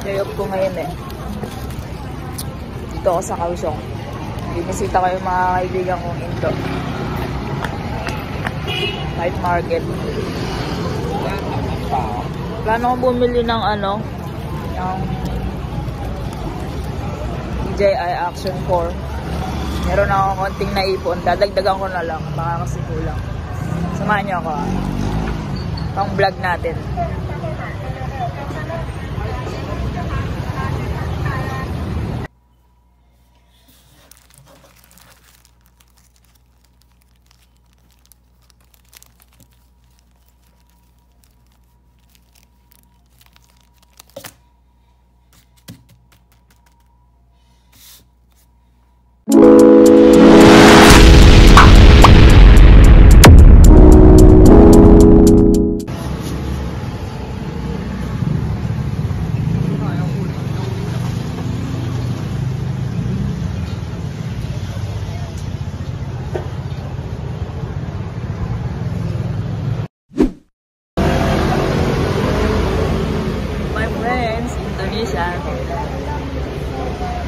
Day off ko ngayon eh. Dito ako sa Kaohsiung. Binisita ko yung mga kaibigan kong Indo. Night market. Plano ko bumili ng ng DJI Action 4. Meron ako konting naipon. Dadagdagan ko na lang. Baka kasi kulang. Samahan niyo ako pang vlog natin.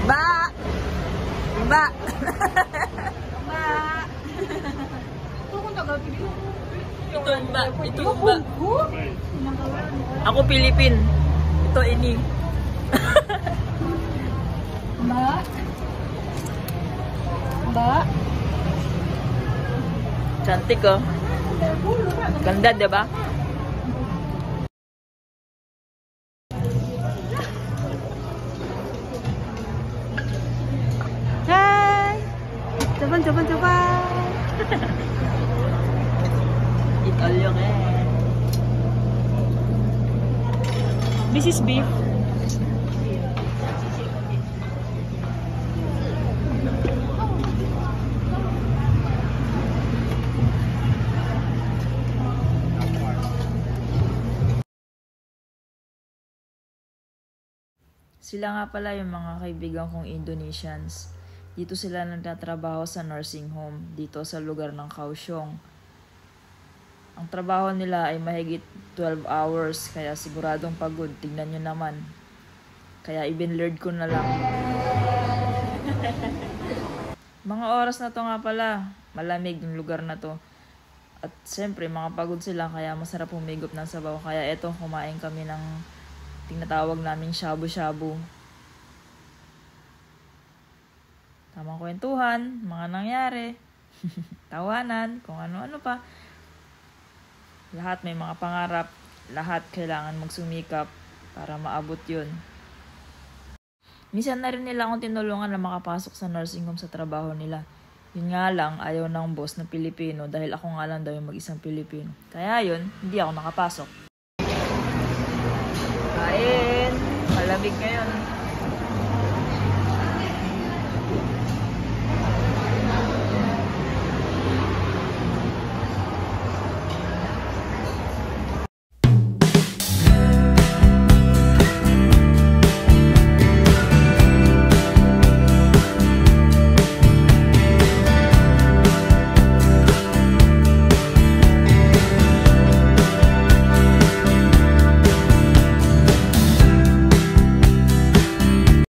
Ba! Ba! Ito ba? Ito ba? Ako Pilipin. Ito ini. Ba? Ba? Cantik oh. Ganda, diba? Coba. Eat all you can. This is beef. Sila nga pala yung mga kaibigan kong Indonesians. Dito sila nagtatrabaho sa nursing home dito sa lugar ng Kaohsiung. Ang trabaho nila ay mahigit 12 hours kaya siguradong pagod. Tignan nyo naman. Kaya ibinlurred ko na lang. Mga oras na to nga pala. Malamig yung lugar na to. At siyempre mga pagod sila kaya masarap humigop ng sabaw. Kaya eto kumain kami ng tinatawag naming shabu-shabu. Tamang kwentuhan, mga nangyari, tawanan, kung ano-ano pa. Lahat may mga pangarap, lahat kailangan magsumikap para maabot yun. Minsan na rin nila akong tinulungan na makapasok sa nursing home sa trabaho nila. Yun nga lang, ayaw ng boss na Pilipino dahil ako nga lang daw yung mag-isang Pilipino. Kaya yun, hindi ako nakapasok. Kain! Malamig ngayon.